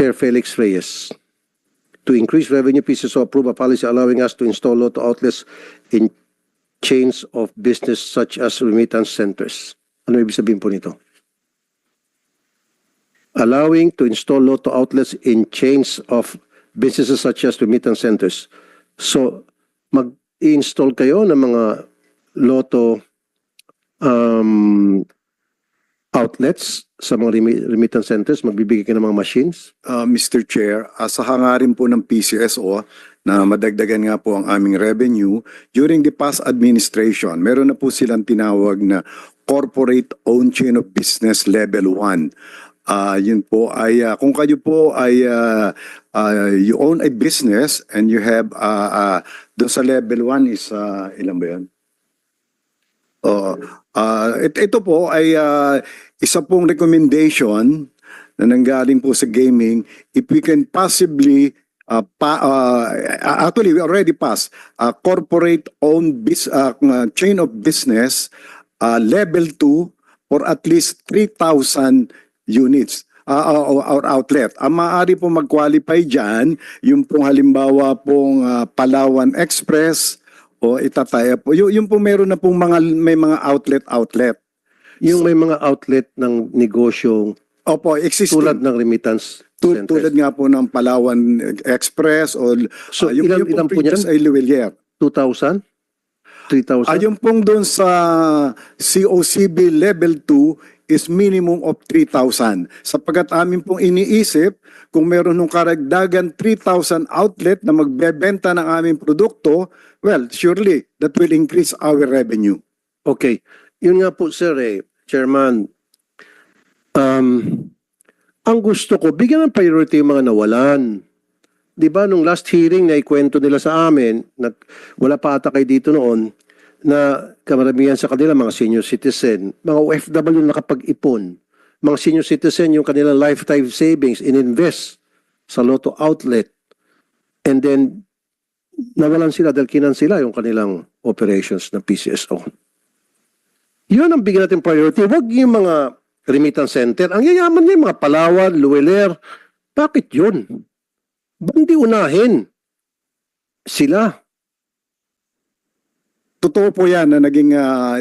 Chair Felix Reyes. To increase revenue, PCSO approve a policy allowing us to install Lotto outlets in chains of business such as remittance centers. Ano ibig sabihin po nito? Allowing to install Lotto outlets in chains of businesses such as remittance centers. So, mag-i-install kayo ng mga Lotto outlets sa mga remittance centers, magbibigay ka ng mga machines? Mr. Chair, sa hangarin po ng PCSO na madagdagan nga po ang aming revenue, during the past administration, meron na po silang tinawag na Corporate Owned Chain of Business Level 1. Yun po ay, kung kayo po ay you own a business and you have, doon sa level 1 is, ilan ba yun? Ito po ay isa pong recommendation na nanggaling po sa gaming. If we can possibly actually we already passed corporate owned chain of business level 2 for at least 3,000 units or outlet. Ang maaari po mag-qualify dyan, yung pong halimbawa pong Palawan Express o Itataya po. Yung po meron na pong may mga outlet. Yung may mga outlet ng negosyong Opo, existing. tulad ng remittance centers. Tulad nga po ng Palawan Express o So, yung ilan po previous ay Luwelier. 2,000? 3,000? Yung pong doon sa COCB level 2 is minimum of 3,000. Sapagkat amin pong iniisip, kung meron nung karagdagan 3,000 outlet na magbebenta ng aming produkto, well, surely that will increase our revenue. Okay. Yun nga po, sir, Chairman. Ang gusto ko, bigyan ng priority yung mga nawalan. Di ba, nung last hearing na ikwento nila sa amin, wala pa ata kayo dito noon, na kamaramihan sa kanila, mga senior citizen, mga OFW nakapag-ipon, mga senior citizen, yung kanilang lifetime savings, in-invest sa Lotto outlet, and then, nawalan sila dahil kinansila yung kanilang operations ng PCSO. Yun ang bigyan natin priority. Huwag yung mga remittance center. Ang yayaman niya, mga Palawan, Luwelier. Bakit yun? Hindi unahin sila. Totoo po yan na naging,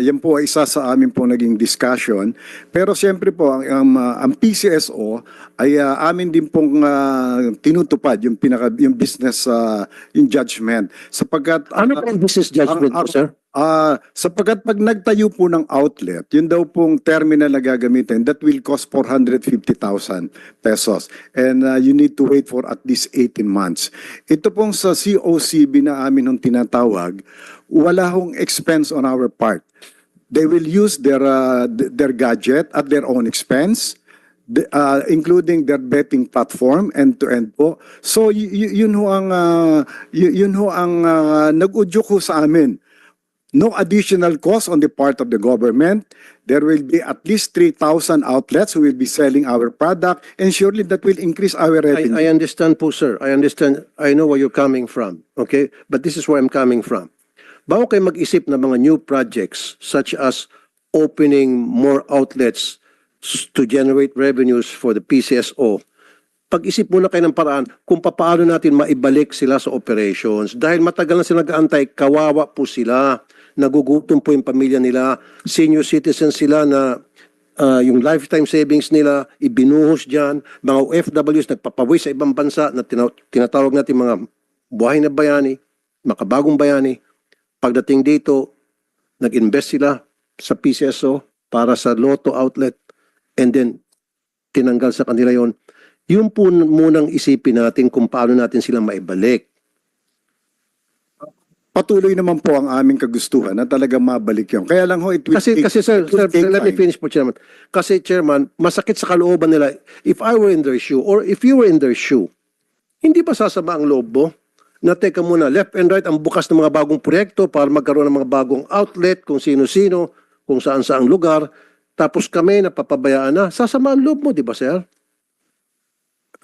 yan po ay isa sa amin po naging discussion. Pero siyempre po, ang PCSO ay amin din pong tinutupad yung, yung business, yung judgment. Sapagkat, Ano ang business judgment po, sir? Sapagkat pag nagtayo po ng outlet, yun daw pong terminal na gagamitin, that will cost 450,000 pesos. And you need to wait for at least 18 months. Ito pong sa COCB na amin nung tinatawag, wala hong expense on our part. They will use their gadget at their own expense, including their betting platform end-to-end po. So yun ho ang nag-udyok ho sa amin. No additional cost on the part of the government. There will be at least 3,000 outlets who will be selling our product, and surely that will increase our revenue. I understand po, sir. I understand. I know where you're coming from. Okay? But this is where I'm coming from. Bago kayo mag-isip ng mga new projects such as opening more outlets to generate revenues for the PCSO, pag-isip muna kayo ng paraan kung paano natin maibalik sila sa operations. Dahil matagal na sila nag-aantay, kawawa po sila. Nagugutom po yung pamilya nila. Senior citizens sila na yung lifetime savings nila ibinuhos dyan. Mga OFWs nagpapawi sa ibang bansa na tinatawag natin mga buhay na bayani, makabagong bayani. Pagdating dito, nag-invest sila sa PCSO para sa Lotto outlet and then tinanggal sa kanila yon. Yun po munang isipin natin kung paano natin sila maibalik. Patuloy naman po ang aming kagustuhan na talagang mabalik yun. Kaya lang ho, Kasi sir, let me finish po, Chairman. Kasi, Chairman, masakit sa kalooban nila. If I were in their shoe or if you were in their shoe, hindi ba sasama ang loob mo? Na teka muna, left and right ang bukas ng mga bagong proyekto para magkaroon ng mga bagong outlet, kung sino-sino, kung saan-saang lugar. Tapos kami napapabayaan na. Sasama ang loob mo, di ba, sir?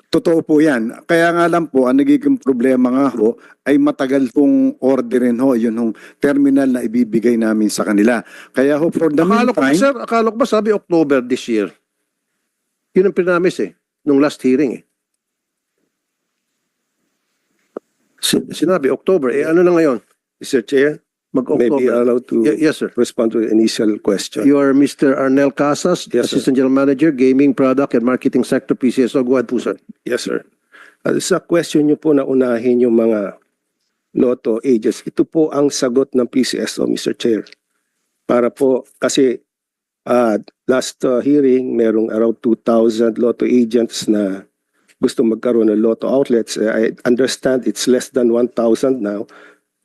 Totoo po yan. Kaya nga lang po, ang nagiging problema nga ho, ay matagal pong orderin ho, yun yung terminal na ibibigay namin sa kanila. Kaya ho, for the meantime... Akala ko ba sabi October this year? Yun ang pinamis nung last hearing Sinabi, October. Eh, ano na ngayon? Mr. Chair, may be Mag-October. allowed to Yes, sir. respond to the initial question. You are Mr. Arnel Casas, Yes, sir. Assistant General Manager, Gaming Product and Marketing Sector, PCSO. Go ahead po, sir. Yes, sir. Sa question niyo po na unahin yung mga lotto agents, ito po ang sagot ng PCSO, Mr. Chair. Para po, kasi last hearing, merong around 2,000 lotto agents na gusto magkaroon ng lotto outlets. I understand it's less than 1,000 now.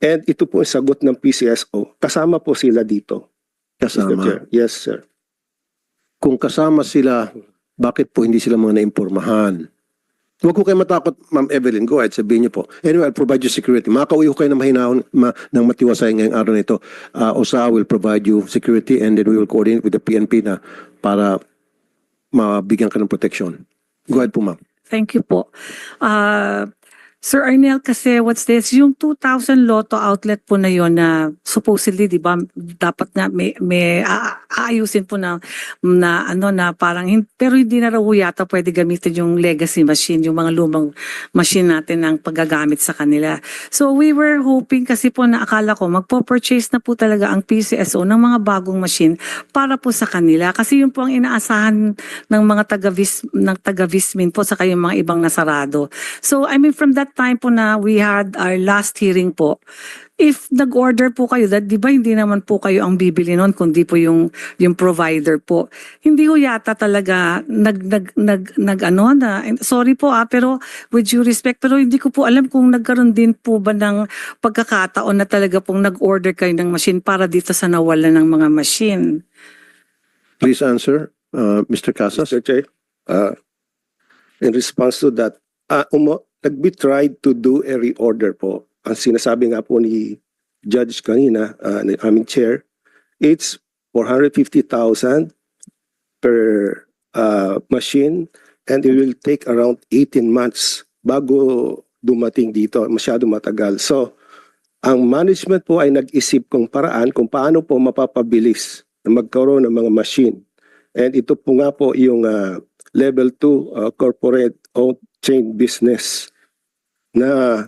And ito po ang sagot ng PCSO. Kasama po sila dito, Mr. Chair. Kasama. Yes, sir. Kung kasama sila, bakit po hindi sila mga naimpormahan? Huwag ko kayo matakot, Ma'am Evelyn. Go ahead, sabihin niyo po. Anyway, I'll provide you security. Makauwi ko kayo ng mahinahon, ng matiwasay ngayong araw na ito. OSA will provide you security and then we will coordinate with the PNP na para mabigyan ka ng protection. Go ahead po, ma'am. Thank you po. Sir Arnel, kasi what's this? Yung 2,000 lotto outlet po na yon na supposedly, di ba, dapat na may aayusin po na ano na parang, pero hindi na raw yata pwede gamitin yung legacy machine, yung mga lumang machine natin ng paggagamit sa kanila. So we were hoping kasi po na akala ko magpo-purchase na po talaga ang PCSO ng mga bagong machine para po sa kanila. Kasi yun po ang inaasahan ng mga taga-Vismin po sa kayong mga ibang nasarado. So I mean from that time po na we had our last hearing po, if nag-order po kayo, di ba hindi naman po kayo ang bibili nun, kundi po yung provider po. Hindi ho yata talaga ano na, sorry po pero with due respect, pero hindi ko po alam kung nagkaroon din po ba ng pagkakataon na talaga pong nag-order kayo ng machine para dito sa nawalan ng mga machine. Please answer, Mr. Casas. Mr. Chair, in response to that, we tried to do a reorder po. Ang sinasabi nga po ni Judge kanina, ni aming chair, it's 450,000 per machine and it will take around 18 months bago dumating dito. Masyado matagal. So, ang management po ay nag-isip kung paraan kung paano po mapapabilis na magkaroon ng mga machine. And ito po nga po yung level 2 corporate owned chain business na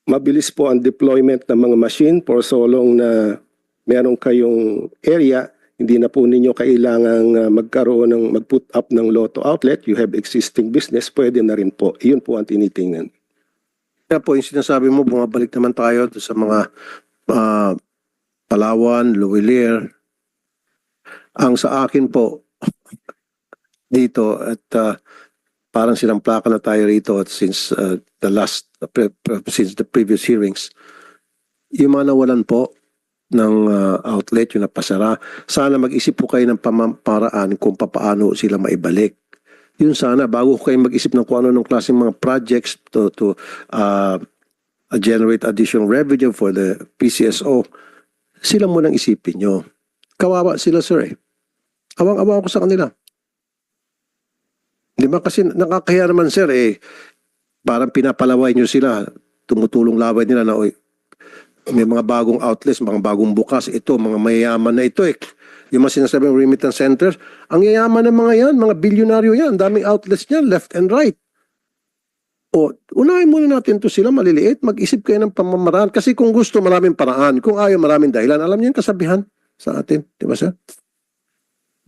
mabilis po ang deployment ng mga machine for so long na meron kayong area, hindi na po ninyo kailangang mag-put up ng lotto outlet, you have existing business, pwede na rin po. Iyon po ang tinitingnan. Kaya po yung sinasabi mo, bumabalik naman tayo sa mga Palawan, Luwilier. Ang sa akin po, dito at parang silang plaka na tayo rito at since since the previous hearings, yung mga nawalan po ng outlet, yung napasara, sana mag-isip po kayo ng paraan kung paano sila maibalik. Yun sana, bago kayo mag-isip ng kung ano ng klaseng mga projects to generate additional revenue for the PCSO, sila munang isipin nyo. Kawawa sila, sir eh. Awang-awa ko sa kanila. Di ba kasi nakakaya naman sir eh, parang pinapalaway nyo sila, tumutulong laway nila na oy, may mga bagong outlets, mga bagong bukas, ito, mga mayayaman na ito eh. Yung mga sinasabing remittance centers, ang yayaman ng mga yan, mga bilyonaryo yan, daming outlets niyan, left and right. O, unahin muna natin to sila, maliliit, mag-isip kayo ng pamamaraan. Kasi kung gusto, maraming paraan. Kung ayaw, maraming dahilan. Alam niyo yung kasabihan sa atin, di ba sir?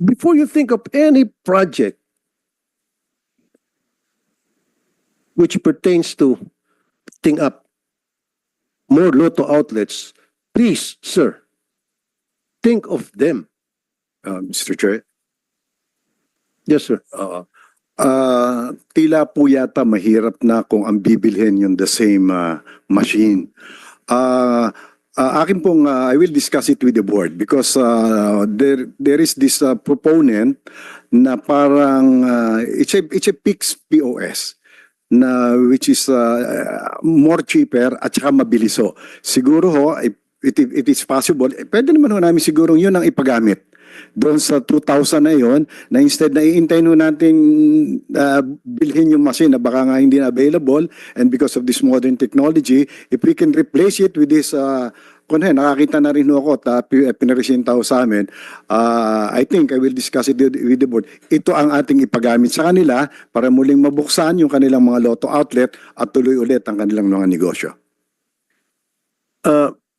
Before you think of any project, which pertains to putting up more lotto outlets, please, sir, think of them. Mr. Chair. Yes, sir. Tila po yata mahirap na kung ang bibilhin yung the same machine. Akin pong, I will discuss it with the board because there is this proponent na parang it's a fixed POS na which is more cheaper at saka mabiliso. Siguro ho, if it is possible, pwede naman ho namin siguro yun ang ipagamit doon sa 2,000 na yun, na instead na iintay ho natin bilhin yung machine na baka nga hindi na available, and because of this modern technology, if we can replace it with this nakakita na rin ho ako at pinaresenta ho sa amin. I think I will discuss it with the board. Ito ang ating ipagamit sa kanila para muling mabuksan yung kanilang mga Lotto outlet at tuloy ulit ang kanilang mga negosyo.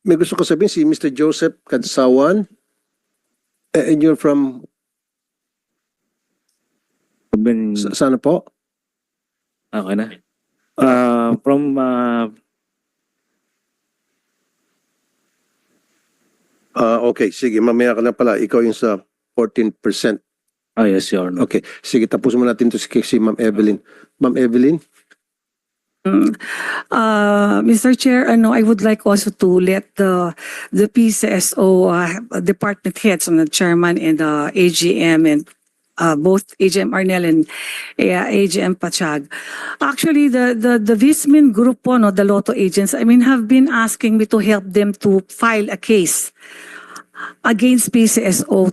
May gusto ko sabihin si Mr. Joseph Kadsawan. And you're from saan po? Okay na. From Okay, sige, mamaya ka na pala. Ikaw yung sa 14%. yes, Your Honor. Okay, sige, tapusin mo natin to si Ma'am Evelyn. Ma'am Evelyn? Mr. Chair, I would like also to let the PCSO department heads, the chairman and the AGM and both AGM Arnel and AGM Pachag. Actually, the Vismin group po, the Lotto agents, have been asking me to help them to file a case against PCSO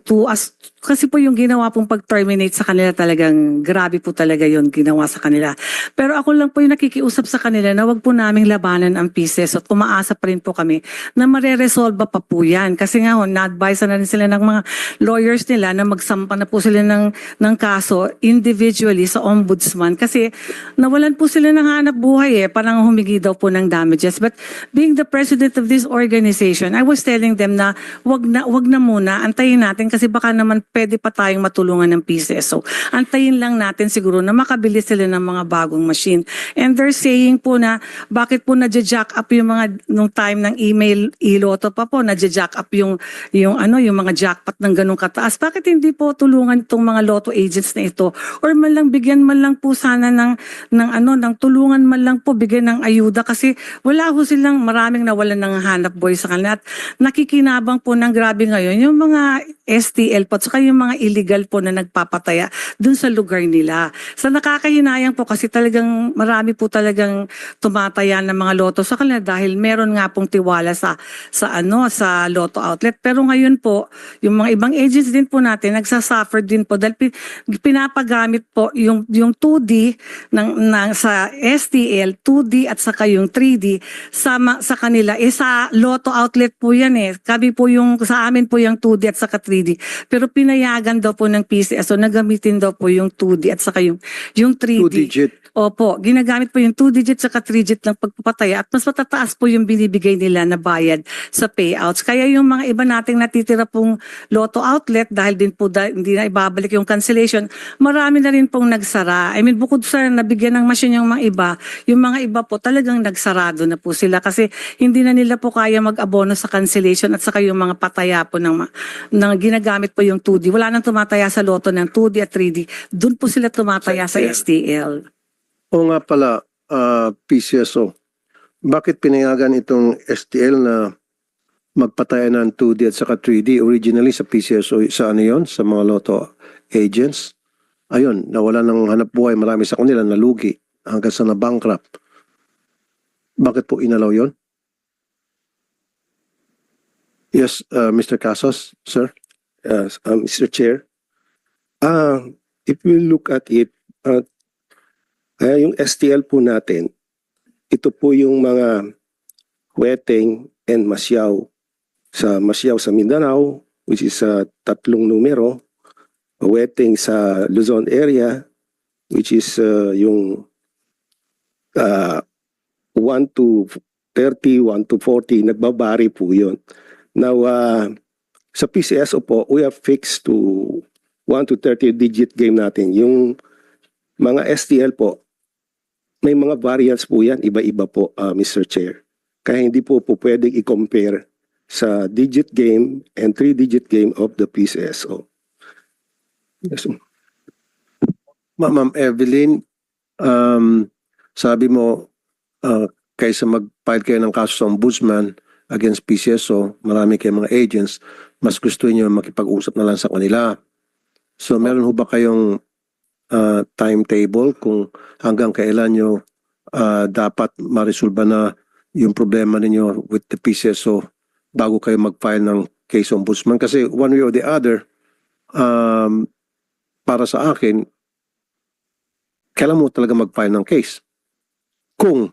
kasi po yung ginawa pong pag-terminate sa kanila talagang grabe po talaga yon ginawa sa kanila. Pero ako lang po yung nakikiusap sa kanila na wag po naming labanan ang PCSO at umaasa pa rin po kami na mareresolve pa po yan. Kasi nga na-advise na rin sila ng mga lawyers nila na magsampa na po sila ng kaso individually sa ombudsman kasi nawalan po sila ng hanap buhay parang humingi daw po ng damages. But being the president of this organization, I was telling them na wag na muna, antayin natin kasi baka naman pwede pa tayong matulungan ng PCSO. Antayin lang natin siguro na makabili sila ng mga bagong machine. And they're saying po na bakit po nadja-jack up yung mga nung time ng email iloto pa po, nadja-jack up yung mga jackpot ng ganung kataas. Bakit hindi po tulungan itong mga lotto agents na ito? Or man lang bigyan man lang po sana ng tulungan man lang po, bigyan ng ayuda kasi wala ho silang maraming nawalan ng hanap buhay sa kanila. At nakikinabang po ng grabe ngayon yung mga STL po at saka yung mga illegal po na nagpapataya dun sa lugar nila. Sa nakakahinayang po kasi talagang marami po talagang tumataya ng mga loto sa kanila dahil meron nga pong tiwala sa lotto outlet. Pero ngayon po, yung mga ibang agents din po natin nagsasuffer din po dahil pinapagamit po yung 2D sa STL, 2D at saka yung 3D sa kanila. Sa lotto outlet po yan Kami po sa amin po yung 2D at saka 3D. Pero pinayagan daw po ng PCSO na gamitin daw po yung 2D at saka yung 3D. 2-digit. Opo, ginagamit po yung 2-digit saka 3-digit ng pagpapataya at mas matataas po yung binibigay nila na bayad sa payouts. Kaya yung mga iba nating natitira pong lotto outlet dahil din po hindi na ibabalik yung cancellation, marami na rin pong nagsara. Bukod sa nabigyan ng machine yung mga iba po talagang nagsarado na po sila kasi hindi na nila po kaya mag-abono sa cancellation at saka yung mga pataya po ng ginagamit po yung 2D. Wala nang tumataya sa lotto ng 2D at 3D. Doon po sila tumataya sa STL. O nga pala, PCSO, bakit pinayagan itong STL na magpataya ng 2D at saka 3D? Originally sa PCSO, sa sa mga lotto agents. Ayun, nawala ng hanap buhay, marami sa kanila nalugi hanggang sa na-bankrupt. Bakit po inalaw yon? Yes, Mr. Casos, sir. Mr. Chair, if we look at it, yung STL po natin, ito po yung mga Weteng and Masyaw sa Mindanao, which is 3 numero, Weteng sa Luzon area, which is yung 1 to 30, 1 to 40, nagbabari po yun. Now, sa PCSO po, we are fixed to 1 to 30 digit game natin. Yung mga STL po, may mga variants po yan, iba-iba po, Mr. Chair. Kaya hindi po pwedeng i-compare sa digit game and 3-digit game of the PCSO. Yes. Ma'am Evelyn, sabi mo, kaysa mag-file kayo ng kaso sa ombudsman against PCSO, marami kayong mga agents, mas gusto niyo makipag-usap na lang sa kanila. So meron ho ba kayong timetable kung hanggang kailan nyo dapat ma-resolve na yung problema ninyo with the PCSO bago kayo mag-file ng case ombudsman? Kasi one way or the other, para sa akin, kailan mo talaga mag-file ng case? Kung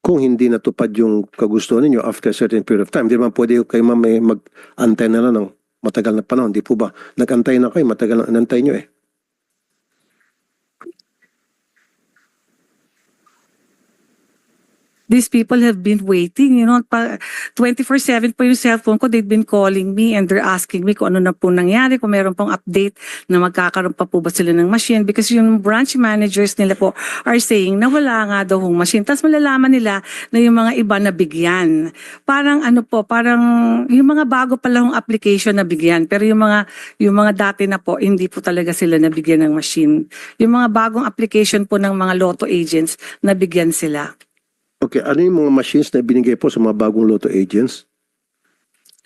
kung hindi natupad yung kagustuhan ninyo after a certain period of time. Di naman pwede kayo ma'am mag-antay na lang ng matagal na panahon. Di po ba? Nag-antay na kayo, matagal na anantay nyo eh. These people have been waiting, 24/7 po yung cellphone ko. They've been calling me and they're asking me kung ano na po nangyari, kung meron pong update na magkakaroon pa po ba sila ng machine. Because yung branch managers nila po are saying na wala nga daw hong machine. Tapos malalaman nila na yung mga iba na bigyan. Parang parang yung mga bago pa lang application na bigyan. Pero yung mga dati na po, hindi po talaga sila nabigyan ng machine. Yung mga bagong application po ng mga lotto agents, nabigyan sila. Okay, ano yung mga machines na binigay po sa mga bagong lotto agents?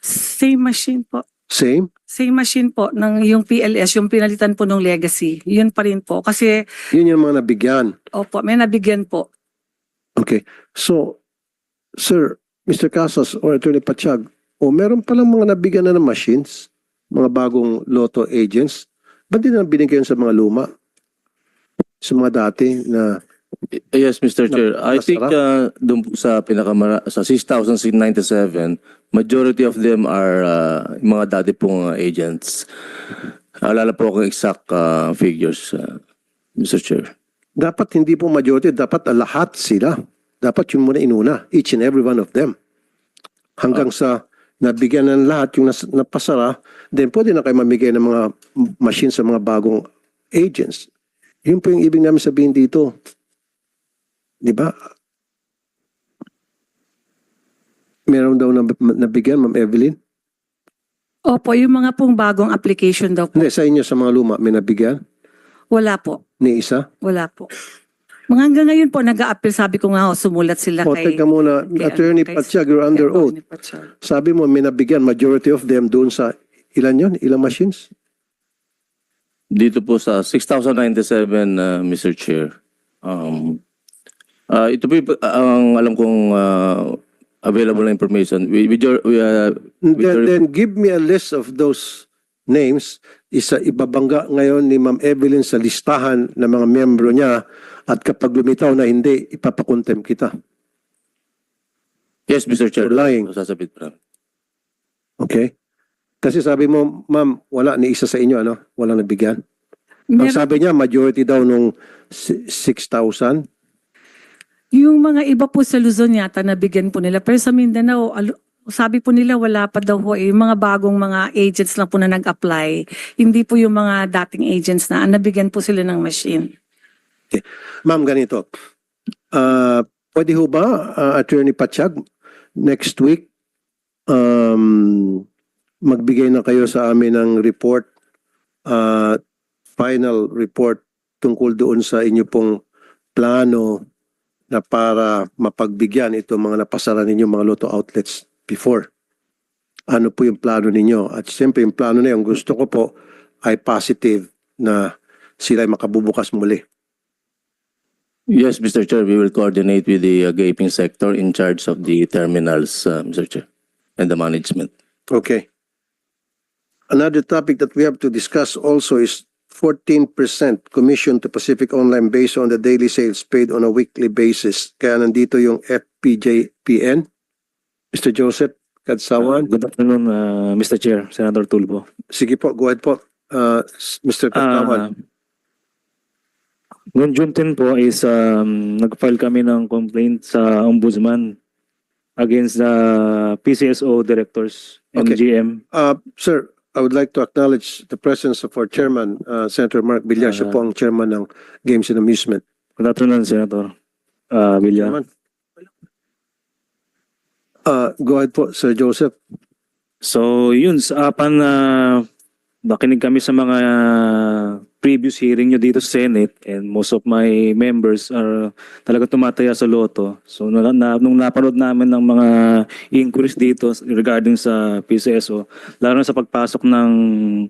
Same machine po. Same? Same machine po ng yung PLS, yung pinalitan po ng Legacy. Yun pa rin po. Kasi, Yun yung mga nabigyan. opo, may nabigyan po. Okay. So, Sir, Mr. Casas or Attorney Pachag, meron palang mga nabigyan na ng machines, mga bagong lotto agents. Ba't di na binigay yun sa mga luma? Sa mga dati na Yes, Mr. Chair. I think doon po sa sa 6,697, majority of them are mga dati pong agents. Alala po akong exact figures, Mr. Chair. dapat hindi po majority, dapat lahat sila. Dapat yun muna inuna, each and every one of them. Hanggang sa nabigyan ng lahat yung napasara, then pwede na kayo mamigay ng mga machines sa mga bagong agents. Yun po yung ibig namin sabihin dito. Di ba? Meron daw nabigyan, Ma'am Evelyn? Opo, yung mga pong bagong application daw po. Hindi, sa inyo, sa mga luma, may nabigyan? Wala po. Ni isa? Wala po. Mga hanggang ngayon po, nag-a-appeal. Sabi ko nga, sumulat sila O, kay... teka muna, Attorney kay- Pachag, you're under kay oath. Attorney Pachag. Sabi mo, may nabigyan, majority of them doon sa, ilan yun? Ilang machines? Dito po sa 6,097, Mr. Chair. Ito po ang alam kong available na information. Then give me a list of those names. Ibabangga ngayon ni Ma'am Evelyn sa listahan ng mga membro niya at kapag lumitaw na hindi, ipapakontem kita. Yes, Mr. Chair. You're lying. Sasabit pa. Okay? Kasi sabi mo, ma'am, wala ni isa sa inyo, ano? Walang nabigyan. Ang Meron- sabi niya, majority daw nung 6,000. Yung mga iba po sa Luzon yata nabigyan po nila. Pero sa Mindanao, sabi po nila wala pa daw po. Yung mga bagong mga agents lang po na nag-apply. Hindi po yung mga dating agents na nabigyan po sila ng machine. Ma'am, ganito. Pwede ho ba, Attorney Pachag, next week, magbigay na kayo sa amin ng report, final report tungkol doon sa inyo pong plano na para mapagbigyan itong mga napasara ninyo mga lotto outlets before. Ano po yung plano ninyo? At siyempre yung plano na yung gusto ko po ay positive na sila ay makabubukas muli. Yes, Mr. Chair. We will coordinate with the gaping sector in charge of the terminals, Mr. Chair, and the management. Okay. Another topic that we have to discuss also is 14% commission to Pacific Online based on the daily sales paid on a weekly basis. Kaya nandito yung FPJPN. Mr. Joseph Kadsawan. Good afternoon, Mr. Chair, Senator Tulfo. Sige po, go ahead po. Mr. Kadsawan. Noong June 10 po is nag-file kami ng complaint sa Ombudsman against the PCSO directors and Okay. GM. Sir, I would like to acknowledge the presence of our chairman, Senator Mark Villar. Siya po ang chairman ng Games and Amusement. Good afternoon, Senator Villar. Chairman. Go ahead po, Sir Joseph. So yun, apan nakinig kami sa mga previous hearing nyo dito sa Senate and most of my members are talaga tumataya sa loto. So nung napanood namin ng mga inquiries dito regarding sa PCSO, lalo na sa pagpasok ng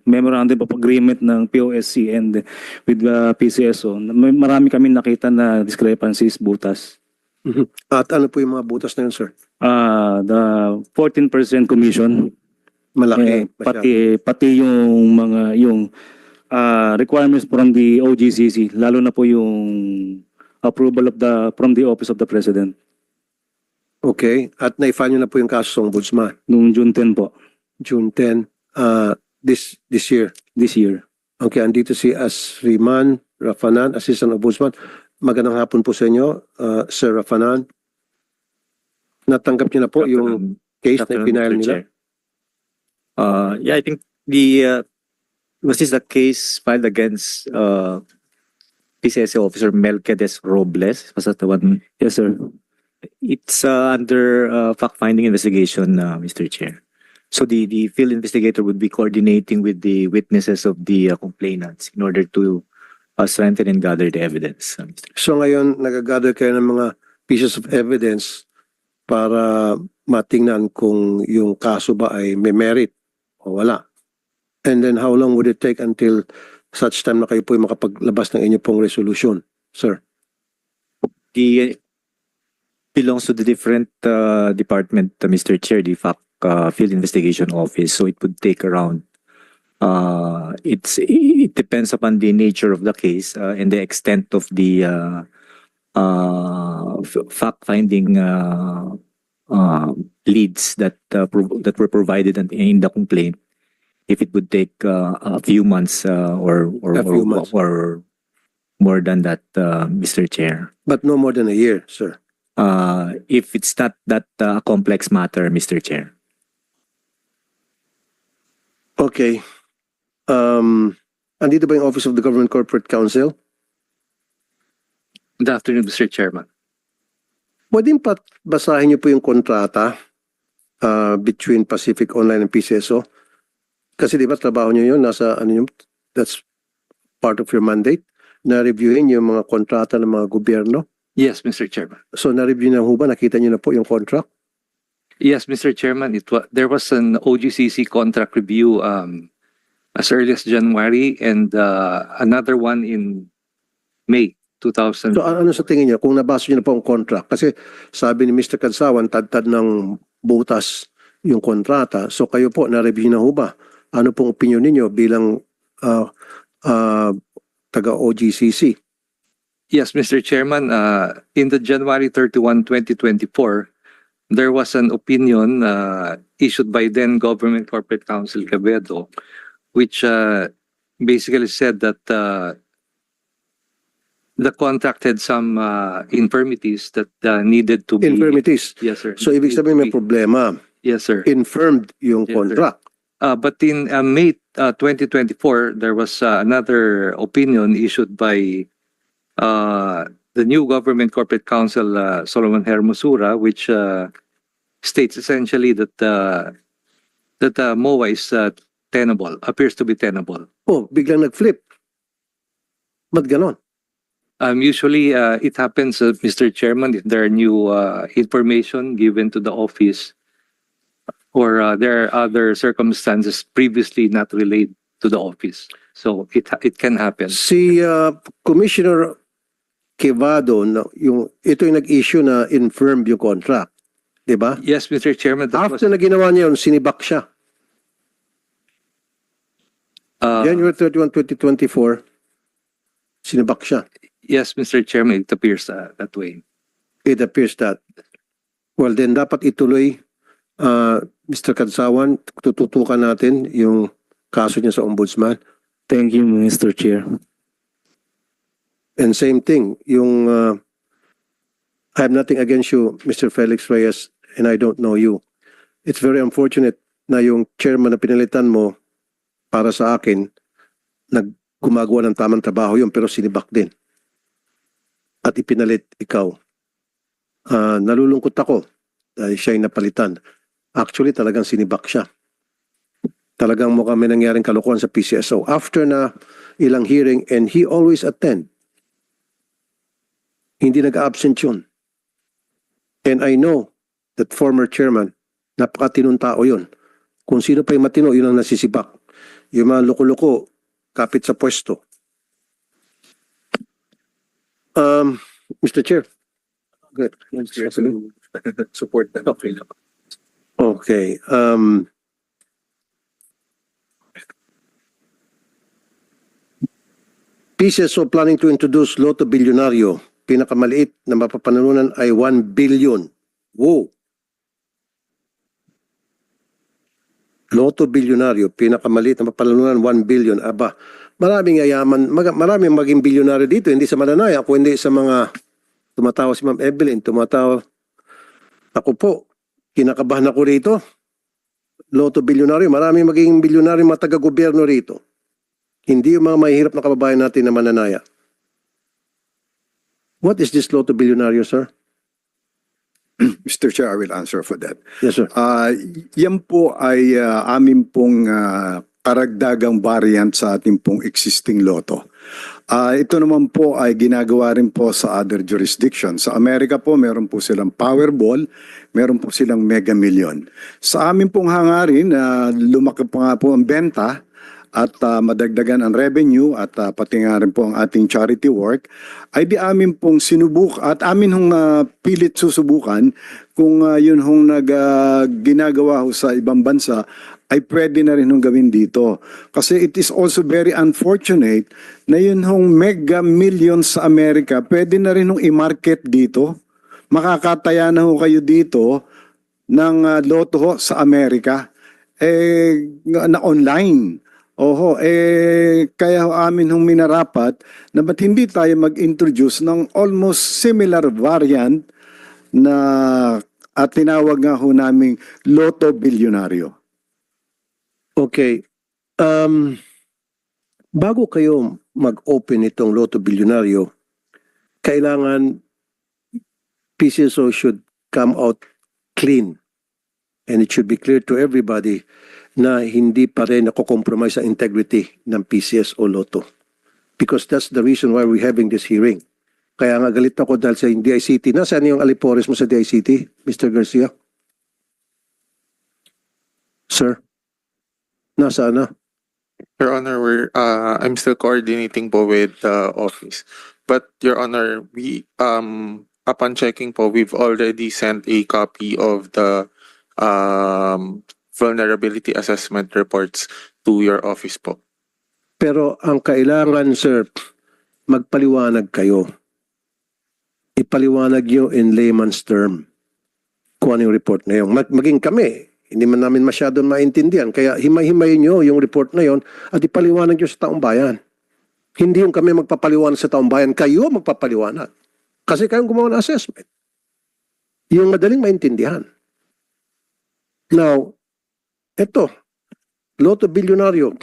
Memorandum of Agreement ng POSC and with the PCSO, marami kami nakita na discrepancies, butas. At ano po yung mga butas na yun, sir? The 14% commission. Malaki. Pati yung mga requirements from the OGCC, lalo na po yung approval of from the Office of the President. Okay. At na-file nyo na po yung kaso sa ombudsman. Noong June 10 po, June 10, this year. this year. Okay, andito si Asriman Rafanan, Assistant Ombudsman. Magandang hapon po sa inyo, Sir Rafanan. Natanggap niyo na po yung case na ipinail nila? Yeah, I think was this the case filed against PCSO officer Melquiades Robles? Was that the one? Yes, sir. It's under fact-finding investigation, Mr. Chair. So the field investigator would be coordinating with the witnesses of the complainants in order to strengthen and gather the evidence, Mr. Chair. So ngayon, nagagather kayo ng mga pieces of evidence para matingnan kung yung kaso ba ay may merit o wala. And then how long would it take until such time na kayo po makapaglabas ng inyo pong resolution, sir? The belongs to the different department, Mr. Chair, the fact field investigation office. So it would take around. It depends upon the nature of the case and the extent of the fact finding leads that were provided in the complaint. If it would take a few months or A few months. or more than that, Mr. Chair. But no more than a year, sir. If it's not that complex matter, Mr. Chair. Okay. Andito ba yung Office of the Government Corporate Counsel? Good afternoon, Mr. Chairman. Pwede pa basahin niyo po yung kontrata between Pacific Online and PCSO? Kasi di ba trabaho niyo yun, nasa ano yun, that's part of your mandate, na reviewin yung mga kontrata ng mga gobyerno. Yes, Mr. Chairman. So na-review na ho ba? Nakita niyo na po yung contract? Yes, Mr. Chairman. There was an OGCC contract review as early as January and another one in May 2000. So ano sa tingin niyo kung nabasa niyo na po ang contract? Kasi sabi ni Mr. Kansawan, tad-tad ng butas yung kontrata. So kayo po, na-review na ho ba? Ano pong opinion ninyo bilang taga-OGCC? Yes, Mr. Chairman. In the January 31, 2024, there was an opinion issued by then Government Corporate Counsel Quevedo, which basically said that the contract had some infirmities that needed to be. Infirmities. Yes, sir. So ibig sabihin may problema. Yes, sir. Infirmed yung Yes, sir. contract. But in May 2024, there was another opinion issued by the new Government Corporate Counsel, Solomon Hermosura, which states essentially that MOA is tenable, appears to be tenable. Oh, biglang nag-flip. Ba't ganon? Usually, it happens, Mr. Chairman, if there are new information given to the office or there are other circumstances previously not relayed to the office. So it can happen. Si Commissioner Quevedo, ito yung nag-issue na infirmed yung contract. Diba? Yes, Mr. Chairman. That After na ginawa niya yun, sinibak siya. January 31, 2024, sinibak siya. Yes, Mr. Chairman, it appears that way. It appears that. Well, then dapat ituloy, Mr. Kansawan, tututukan natin yung kaso niya sa ombudsman. Thank you, Mr. Chair. And same thing, yung I have nothing against you, Mr. Felix Reyes, and I don't know you. It's very unfortunate na yung chairman na pinalitan mo para sa akin, gumagawa ng tamang trabaho yun, pero sinibak din. At ipinalit ikaw. Nalulungkot ako dahil siya yung napalitan. Actually, talagang sinibak siya. Talagang mukhang may nangyaring kalokohan sa PCSO. After na ilang hearing, and he always attend. Hindi nag-absent yun. And I know that former chairman, napakatinong tao yun. Kung sino pa yung matino, yun ang nasisibak. Yung mga loko-loko, kapit sa pwesto. Mr. Chair. Good. Support that. Okay. Okay. PCSO planning to introduce Lotto Bilyonaryo. Pinakamaliit na mapapanalunan ay 1 billion Wow. Loto bilyonaryo, pinakamaliit na mapalanunan, 1 billion. Aba, maraming yayaman, maraming maging bilyonaryo dito, hindi sa Mananaya, kundi sa mga tumatawa si Ma'am Evelyn, tumatawa. Ako po, kinakabahan ako rito. Loto bilyonaryo, maraming maging bilyonaryo mga taga-gobyerno rito. Hindi yung mga mahihirap na kababayan natin na Mananaya. What is this Loto bilyonaryo, sir? Mr. Chair, I will answer for that. Yes, sir. Yan po ay amin pong karagdagang variant sa ating pong existing loto. Ito naman po ay ginagawa rin po sa other jurisdictions. Sa Amerika po, meron po silang Powerball, meron po silang Mega Million. Sa amin pong hangarin, lumaki pa nga po ang benta at madagdagan ang revenue at pati nga rin po ang ating charity work, ay di amin pong sinubuk at amin hong pilit susubukan kung yun hong ginagawa ho sa ibang bansa ay pwede na rin hong gawin dito. Kasi it is also very unfortunate na yun hong Mega Millions sa Amerika, pwede na rin hong i-market dito. Makakataya na ho kayo dito ng loto ho sa Amerika na online. Oho, kaya amin hong minarapat na ba't hindi tayo mag-introduce ng almost similar variant na at tinawag nga ho naming Loto Bilyonaryo. Okay. Bago kayo mag-open itong Loto bilyonaryo, kailangan PCSO should come out clean. And it should be clear to everybody na hindi pa rin nakokompromise ang integrity ng PCS o Lotto. Because that's the reason why we're having this hearing. Kaya nga galit ako dahil sa DICT. Nasaan yung alipores mo sa DICT, Mr. Garcia? Sir? Nasaan na? Your Honor, I'm still coordinating po with the office. But Your Honor, upon checking po, we've already sent a copy of the vulnerability assessment reports to your office po. Pero ang kailangan, sir, magpaliwanag kayo. Ipaliwanag nyo in layman's term kung ano yung report na yun. Maging kami, hindi man namin masyadong maintindihan. Kaya himay-himayin nyo yung report na yun at ipaliwanag nyo sa taong bayan. Hindi yung kami magpapaliwanag sa taong bayan. Kayo magpapaliwanag. Kasi kayong gumawa ng assessment. Yung madaling maintindihan. Now, eto, Loto bilyonaryo,